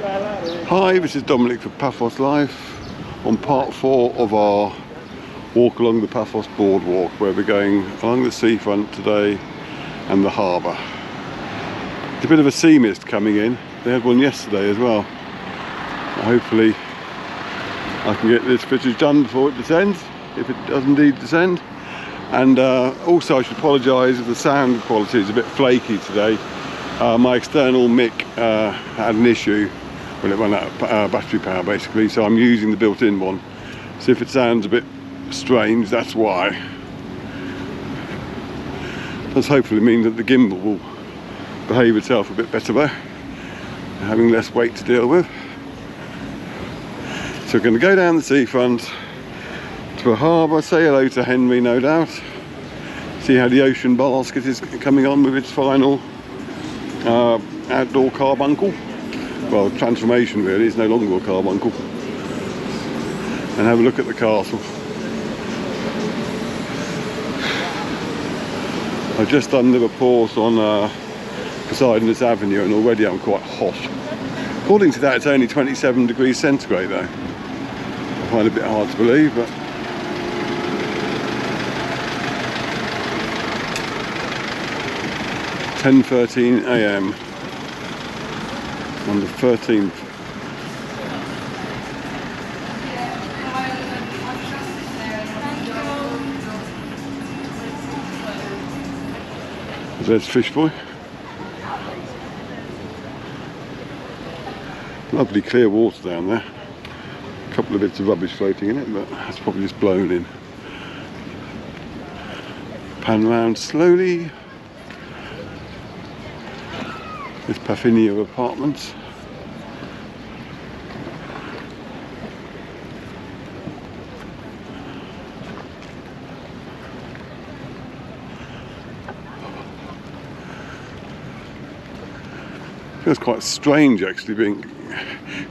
Hi, this is Dominic for Paphos Life on part 4 of our walk along the Paphos Boardwalk, where we're going along the seafront today and the harbour. There's a bit of a sea mist coming in. They had one yesterday as well. Hopefully I can get this footage done before it descends, if it does indeed descend. And also I should apologise if the sound quality is a bit flaky today. My external mic had an issue when it ran out of battery power basically, so I'm using the built-in one. So if it sounds a bit strange, that's why. This hopefully means that the gimbal will behave itself a bit better there, having less weight to deal with. So we're going to go down the seafront to a harbour, say hello to Henry no doubt, see how the ocean basket is coming on with its final outdoor carbuncle. Well, transformation really, it's no longer a carbuncle. And have a look at the castle. I've just done the reports on Poseidon's Avenue and already I'm quite hot. According to that it's only 27 degrees centigrade though. I find it a bit hard to believe, but 10:13 AM on the 13th. There's Fish Boy. Lovely clear water down there. A couple of bits of rubbish floating in it, but that's probably just blown in. Pan round slowly. This Panagia apartments. Feels quite strange actually,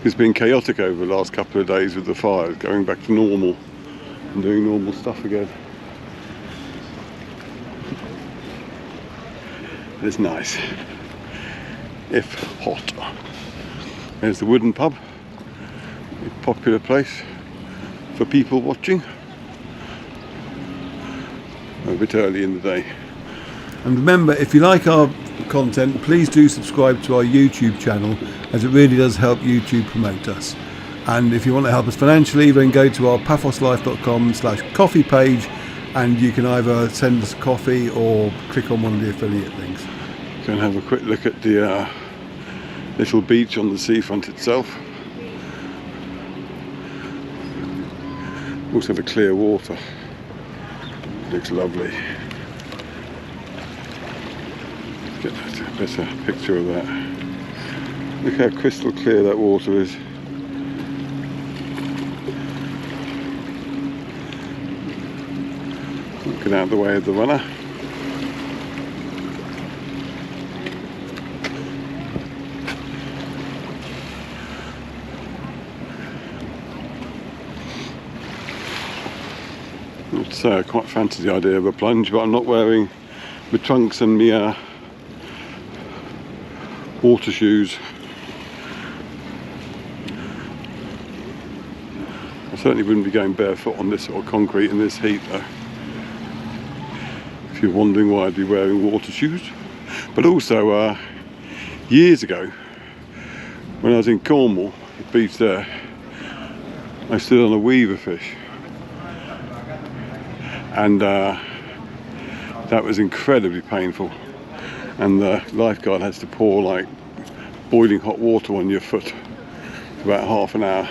it's been chaotic over the last couple of days with the fires, going back to normal and doing normal stuff again. It's nice, if hot. There's the wooden pub, a popular place for people watching. A bit early in the day. And remember, if you like our content, please do subscribe to our YouTube channel, as it really does help YouTube promote us. And if you want to help us financially, then go to our paphoslife.com/coffee page and you can either send us a coffee or click on one of the affiliate links. Go and have a quick look at the little beach on the seafront itself. Also the clear water. Looks lovely. Get a better picture of that. Look how crystal clear that water is. Get out of the way of the runner. I quite fancy the idea of a plunge, but I'm not wearing my trunks and my water shoes. I certainly wouldn't be going barefoot on this sort of concrete in this heat though. If you're wondering why I'd be wearing water shoes. But also years ago when I was in Cornwall, the beach there, I stood on a weaver fish. And that was incredibly painful, and the lifeguard has to pour like boiling hot water on your foot for about half an hour.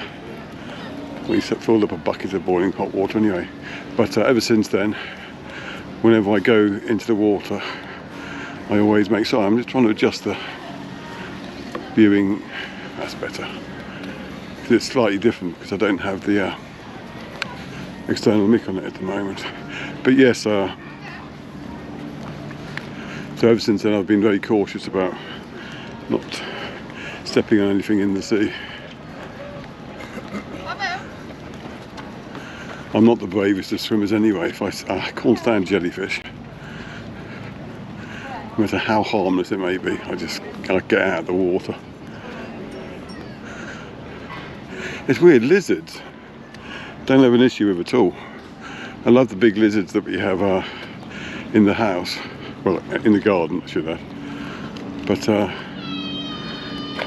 We filled up a bucket of boiling hot water anyway, but ever since then, whenever I go into the water, I always make sure, I'm just trying to adjust the viewing, that's better, because it's slightly different because I don't have the external mic on it at the moment. But yes, so ever since then I've been very cautious about not stepping on anything in the sea. I'm not the bravest of swimmers anyway. If I can't stand jellyfish, no matter how harmless it may be, I just can't get out of the water. It's weird, lizards don't have an issue with at all. I love the big lizards that we have in the house, well, in the garden, I should add. But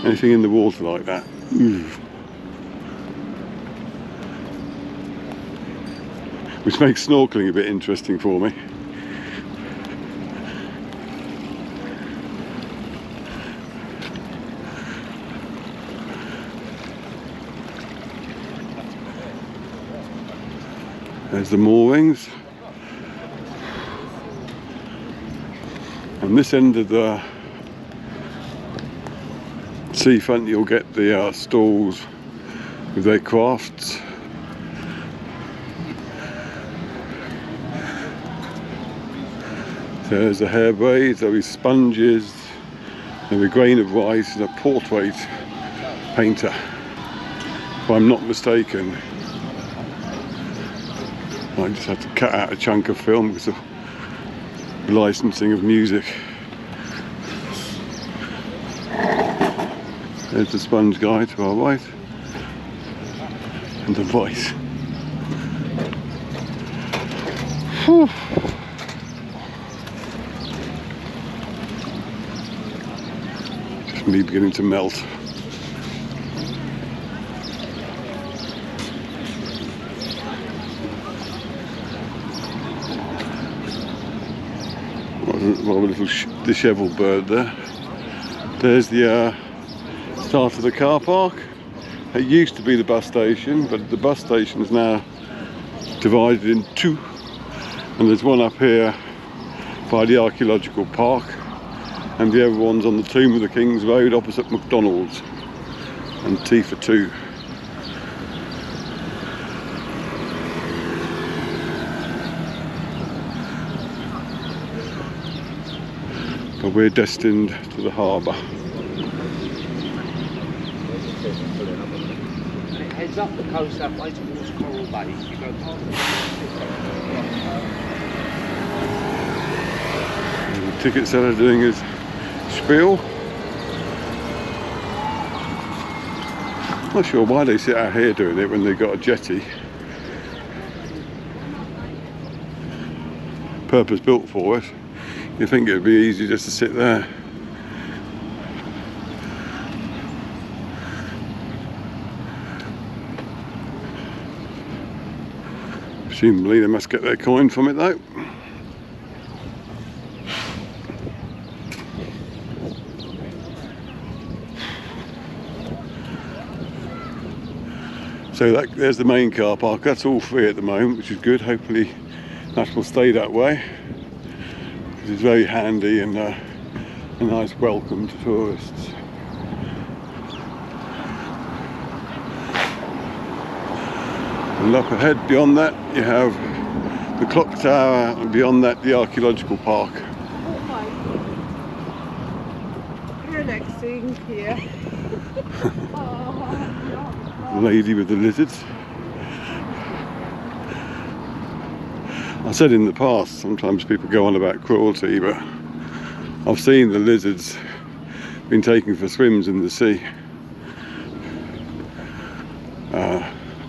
anything in the water like that, ooh. Which makes snorkeling a bit interesting for me. There's the moorings. On this end of the seafront you'll get the stalls with their crafts. There's a hair braid, there'll be sponges, there'll be a grain of rice and a portrait painter, if I'm not mistaken. I just had to cut out a chunk of film because of the licensing of music. There's the sponge guy to our right, and the voice. Whew. Just me beginning to melt. Well, a little dishevelled bird there. There's the start of the car park. It used to be the bus station, but the bus station is now divided in two. And there's one up here by the archaeological park, and the other one's on the Tomb of the Kings Road opposite McDonald's and Tea for Two. But we're destined to the harbour. It heads up the coast that way towards Coral Bay. You go past the ticket seller doing his spiel. Not sure why they sit out here doing it when they've got a jetty. Purpose built for it. You think it would be easy just to sit there. Presumably they must get their coin from it though. So there's the main car park. That's all free at the moment, which is good. Hopefully that will stay that way. It's very handy and a nice welcome to tourists. And up ahead beyond that you have the clock tower, and beyond that the archaeological park. Relaxing here. The lady with the lizards. I said in the past, sometimes people go on about cruelty, but I've seen the lizards being taken for swims in the sea.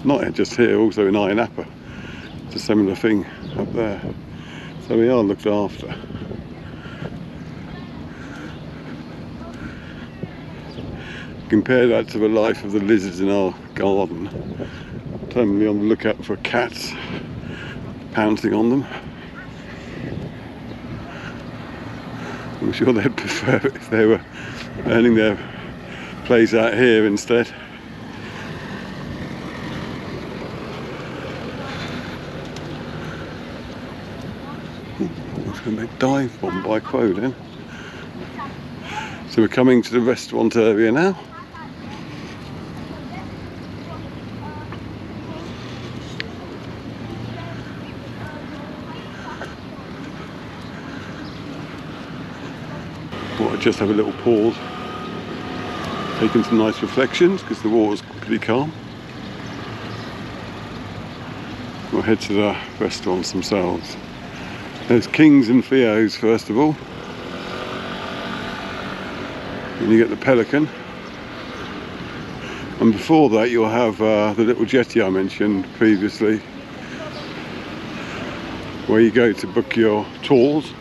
Not just here, also in Ayia Napa. It's a similar thing up there. So we are looked after. Compare that to the life of the lizards in our garden. Totally on the lookout for cats pouncing on them. I'm sure they'd prefer it if they were earning their place out here instead. That's going to be dive bomb by Quo then. So we're coming to the restaurant area now. Thought I'd just have a little pause, taking some nice reflections because the water's pretty calm. We'll head to the restaurants themselves. There's Kings and Theo's first of all. Then you get the Pelican. And before that you'll have the little jetty I mentioned previously, where you go to book your tours,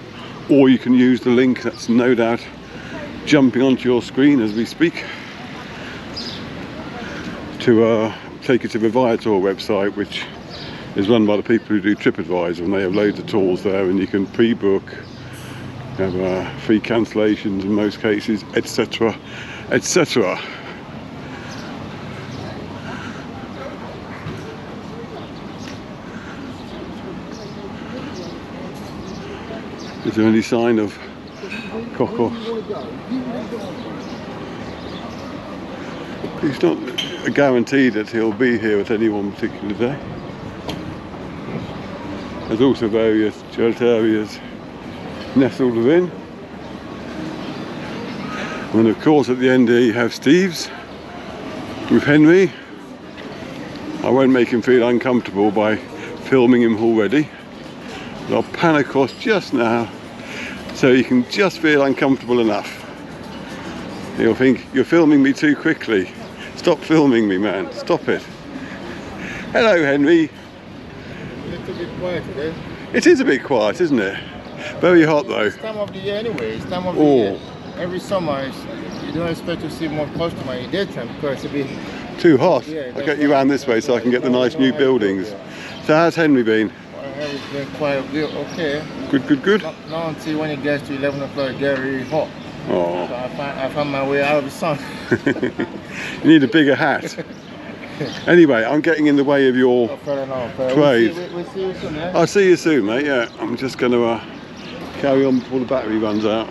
or you can use the link that's no doubt jumping onto your screen as we speak to take you to the Viator website, which is run by the people who do TripAdvisor, and they have loads of tours there, and you can pre-book, have free cancellations in most cases, etc, etc. Is there any sign of Coco? It's not a guarantee that he'll be here at any one particular day. There's also various church areas nestled within. And of course at the end here you have Steve's with Henry. I won't make him feel uncomfortable by filming him already. I'll pan across just now so you can just feel uncomfortable enough. You'll think you're filming me too quickly. Stop filming me, man. Stop it. Hello, Henry. A little bit quiet today. It is a bit quiet, isn't it? Very hot though. It's time of the year anyway. It's time of the year. Every summer, you don't expect to see more customers in daytime because it's a bit too hot. Yeah, I'll get you around this way so I can get the nice new buildings. So how's Henry been? It's been quite good, okay. Good, good, good. Not until when it gets to 11 o'clock, it gets really hot. Oh. So I find my way out of the sun. You need a bigger hat. Anyway, I'm getting in the way of your Fair enough. trade. We'll see you soon, yeah? I'll see you soon, mate. Yeah, I'm just going to carry on before the battery runs out.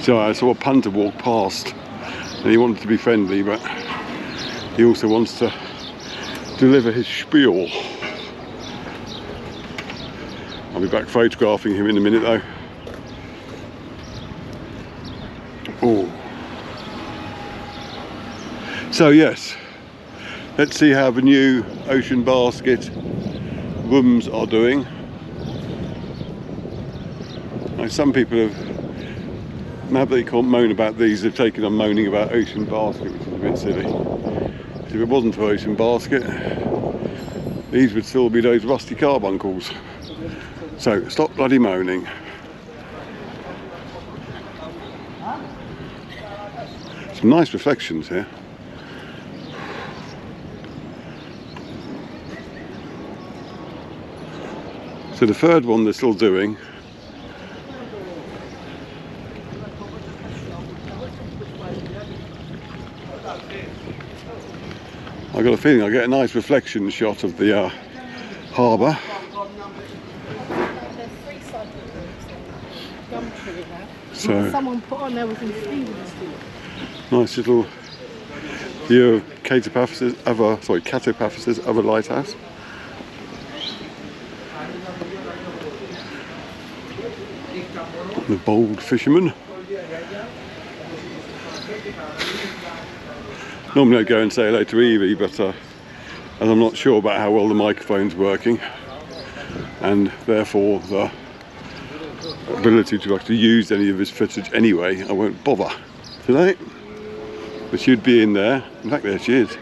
So I saw a punter walk past, and he wanted to be friendly, but he also wants to deliver his spiel. I'll be back photographing him in a minute though. Oh. So yes, let's see how the new Ocean Basket rooms are doing. Now, some people have, now that they can't moan about these, they've taken on moaning about Ocean Basket, which is a bit silly. If it wasn't for Ocean Basket, these would still be those rusty carbuncles. So stop bloody moaning. Some nice reflections here. So the third one they're still doing. I've got a feeling I'll get a nice reflection shot of the harbour. So someone put on there was in Stevens. Nice little view of Paphos' other lighthouse. The bold fisherman. Normally I'd go and say hello to Evie, but as I'm not sure about how well the microphone's working, and therefore the ability to actually use any of his footage anyway, I won't bother today. But she'd be in there. In fact, there she is.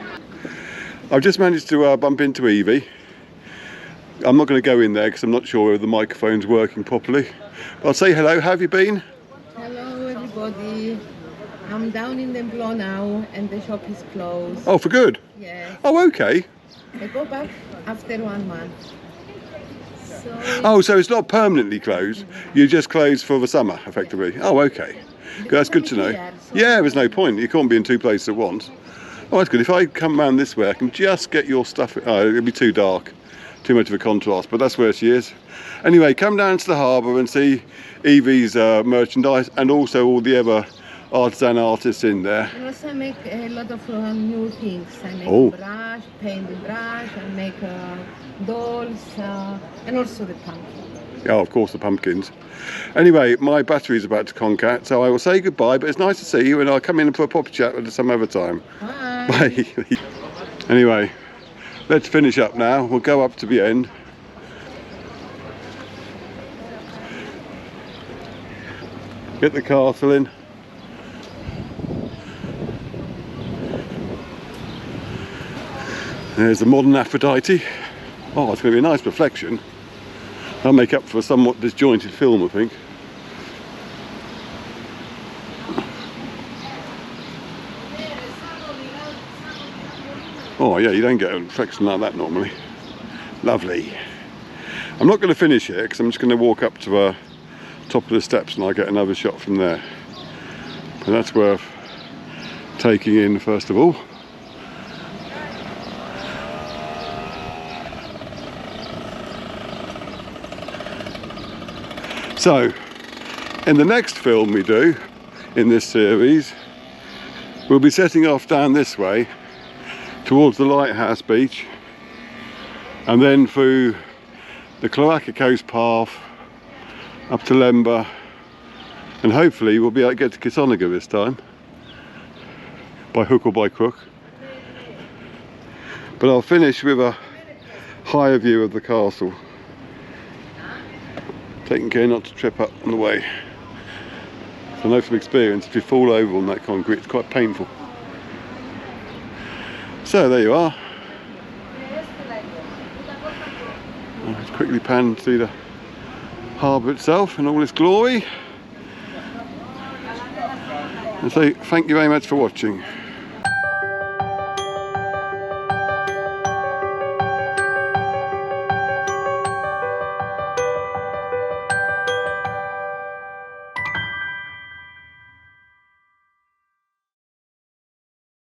I've just managed to bump into Evie. I'm not going to go in there because I'm not sure whether the microphone's working properly. But I'll say hello. How have you been? Hello everybody. I'm down in the Blow now and the shop is closed. Oh, for good? Yes. Oh, okay. I go back after 1 month. Oh, so it's not permanently closed. You're just closed for the summer, effectively. Oh, okay. That's good to know. Yeah, there's no point. You can't be in two places at once. Oh, that's good. If I come round this way, I can just get your stuff. Oh, it'll be too dark. Too much of a contrast, but that's where she is. Anyway, come down to the harbour and see Evie's merchandise, and also all the other artisan artists in there. And also I make a lot of new things. I make brush, paint the brush, I make dolls, and also the pumpkin. Oh, of course, the pumpkins. Anyway, my battery's about to conk out, so I will say goodbye, but it's nice to see you, and I'll come in for a proper chat at some other time. Bye. Bye. Anyway, let's finish up now. We'll go up to the end. Get the castle in. There's the modern Aphrodite. Oh, it's going to be a nice reflection. That'll make up for a somewhat disjointed film, I think. Oh yeah, you don't get a reflection like that normally. Lovely. I'm not going to finish here because I'm just going to walk up to the top of the steps and I'll get another shot from there. But that's worth taking in first of all. So, in the next film we do in this series, we'll be setting off down this way towards the lighthouse beach and then through the Akoursos path up to Letymbou, and hopefully we'll be able to get to Panagia this time, by hook or by crook. But I'll finish with a higher view of the castle, taking care not to trip up on the way. So I know from experience, if you fall over on that concrete, it's quite painful. So there you are. Let's quickly pan through the harbour itself in all its glory. And say thank you very much for watching.